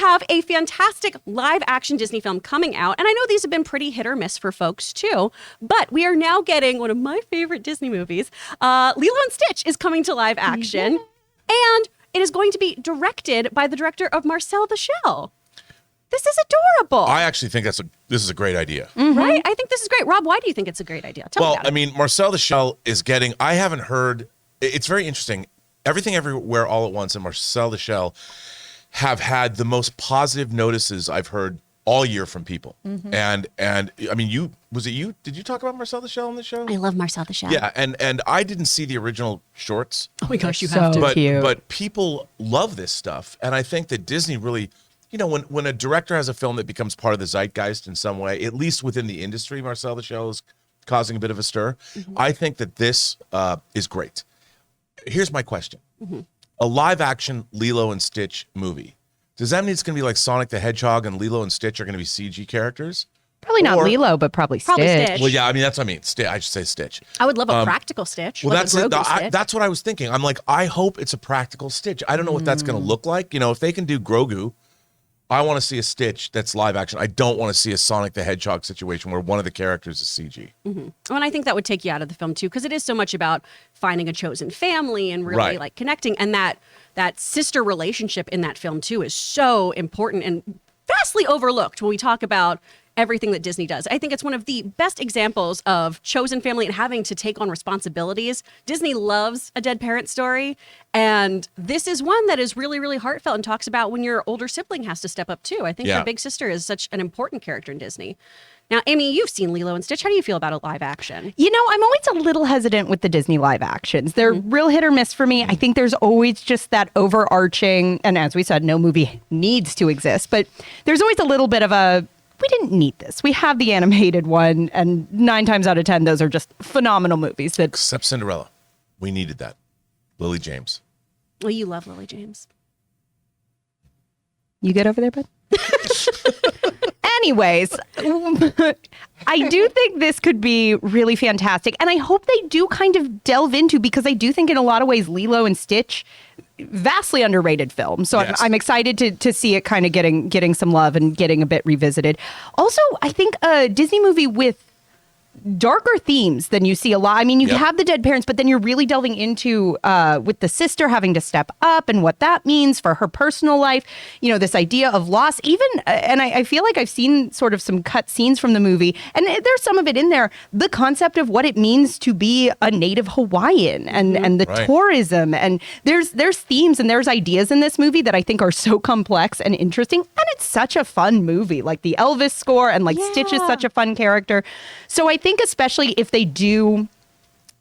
have a fantastic live action Disney film coming out. And I know these have been pretty hit or miss for folks too, but we are now getting one of my favorite Disney movies. Lilo and Stitch is coming to live action. And it is going to be directed by the director of Marcel the Shell. This is adorable. I actually think this is a great idea. Right? I think this is great. Rob, why do you think it's a great idea? Tell me about it. I mean, Marcel the Shell is getting, I haven't heard, it's very interesting. Everything Everywhere All at Once and Marcel the Shell have had the most positive notices I've heard all year from people. And I mean, did you talk about Marcel the Shell on the show? I love Marcel the Shell. Yeah, and I didn't see the original shorts. Oh my gosh, you have to. But people love this stuff. And I think that Disney really, you know, when a director has a film that becomes part of the zeitgeist in some way, at least within the industry, Marcel the Shell is causing a bit of a stir. I think that this is great. Here's my question. A live action Lilo and Stitch movie. Does that mean it's going to be like Sonic the Hedgehog and Lilo and Stitch are going to be CG characters? Probably not Lilo, but probably Stitch. Well, yeah, I mean, that's what I mean. I should say Stitch. I would love a practical Stitch. Well, that's what I was thinking. I'm like, I hope it's a practical Stitch. I don't know what that's going to look like. You know, if they can do Grogu, I want to see a Stitch that's live action. I don't want to see a Sonic the Hedgehog situation where one of the characters is CG. And I think that would take you out of the film too, because it is so much about finding a chosen family and really like connecting. And that sister relationship in that film too is so important and vastly overlooked when we talk about everything that Disney does. I think it's one of the best examples of chosen family and having to take on responsibilities. Disney loves a dead parent story, and this is one that is really, really heartfelt and talks about when your older sibling has to step up too. I think your big sister is such an important character in Disney. Now, Amy, you've seen Lilo and Stitch. How do you feel about a live action? You know, I'm always a little hesitant with the Disney live actions. They're real hit or miss for me. I think there's always just that overarching, and as we said, no movie needs to exist, but there's always a little bit of a, we didn't need this. We have the animated one, and 9 times out of 10, those are just phenomenal movies. Except Cinderella. We needed that. Lily James. Well, you love Lily James. You good over there, bud? Anyways, I do think this could be really fantastic. And I hope they do kind of delve into, because I do think in a lot of ways, Lilo and Stitch, vastly underrated film. So I'm excited to see it kind of getting some love and getting a bit revisited. Also, I think a Disney movie with darker themes than you see a lot. I mean, you have the dead parents, but then you're really delving into with the sister having to step up and what that means for her personal life. You know, this idea of loss, even, and I feel like I've seen sort of some cut scenes from the movie, and there's some of it in there, the concept of what it means to be a native Hawaiian and the tourism. And there's themes and there's ideas in this movie that I think are so complex and interesting. And it's such a fun movie, like the Elvis score, and like Stitch is such a fun character. So I think especially if they do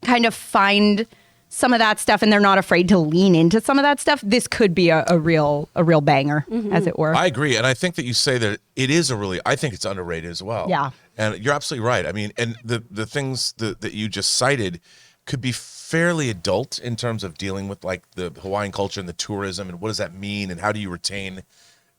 kind of find some of that stuff and they're not afraid to lean into some of that stuff, this could be a real banger, as it were. I agree. And I think that you say that it is I think it's underrated as well. Yeah. And you're absolutely right. I mean, and the things that you just cited could be fairly adult in terms of dealing with like the Hawaiian culture and the tourism and what does that mean and how do you retain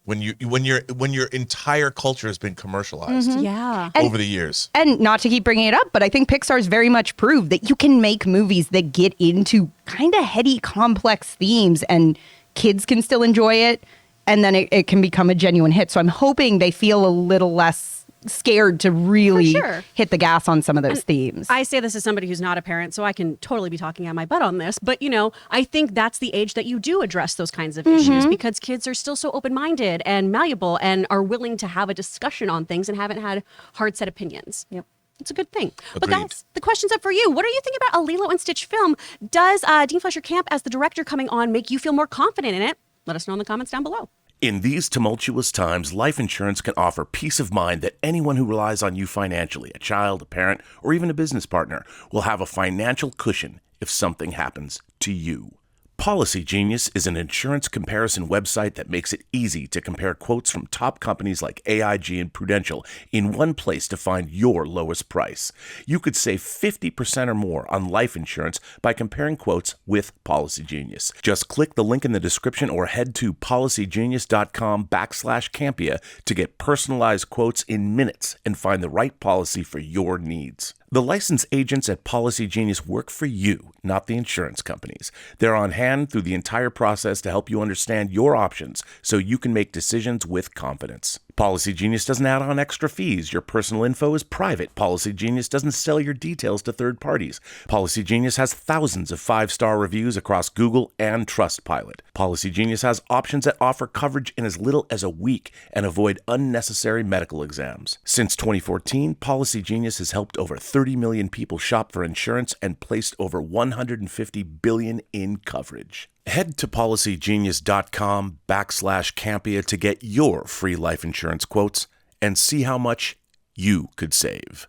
when your entire culture has been commercialized over the years. And not to keep bringing it up, but I think Pixar's very much proved that you can make movies that get into kind of heady, complex themes and kids can still enjoy it, and then it can become a genuine hit. So I'm hoping they feel a little less scared to really hit the gas on some of those themes. I say this as somebody who's not a parent, so I can totally be talking out my butt on this. But, you know, I think that's the age that you do address those kinds of issues because kids are still so open-minded and malleable and are willing to have a discussion on things and haven't had hard set opinions. Yep. It's a good thing. Agreed. But guys, the question's up for you. What are you thinking about a Lilo and Stitch film? Does Dean Fleischer Camp as the director coming on make you feel more confident in it? Let us know in the comments down below. In these tumultuous times, life insurance can offer peace of mind that anyone who relies on you financially, a child, a parent, or even a business partner, will have a financial cushion if something happens to you. Policy Genius is an insurance comparison website that makes it easy to compare quotes from top companies like AIG and Prudential in one place to find your lowest price. You could save 50% or more on life insurance by comparing quotes with Policy Genius. Just click the link in the description or head to policygenius.com/Campea to get personalized quotes in minutes and find the right policy for your needs. The licensed agents at Policy Genius work for you, not the insurance companies. They're on hand through the entire process to help you understand your options so you can make decisions with confidence. Policy Genius doesn't add on extra fees. Your personal info is private. Policy Genius doesn't sell your details to third parties. Policy Genius has thousands of 5-star reviews across Google and Trustpilot. Policy Genius has options that offer coverage in as little as a week and avoid unnecessary medical exams. Since 2014, Policy Genius has helped over 30 million people shop for insurance and placed over $150 billion in coverage. Head to policygenius.com/Campea to get your free life insurance quotes and see how much you could save.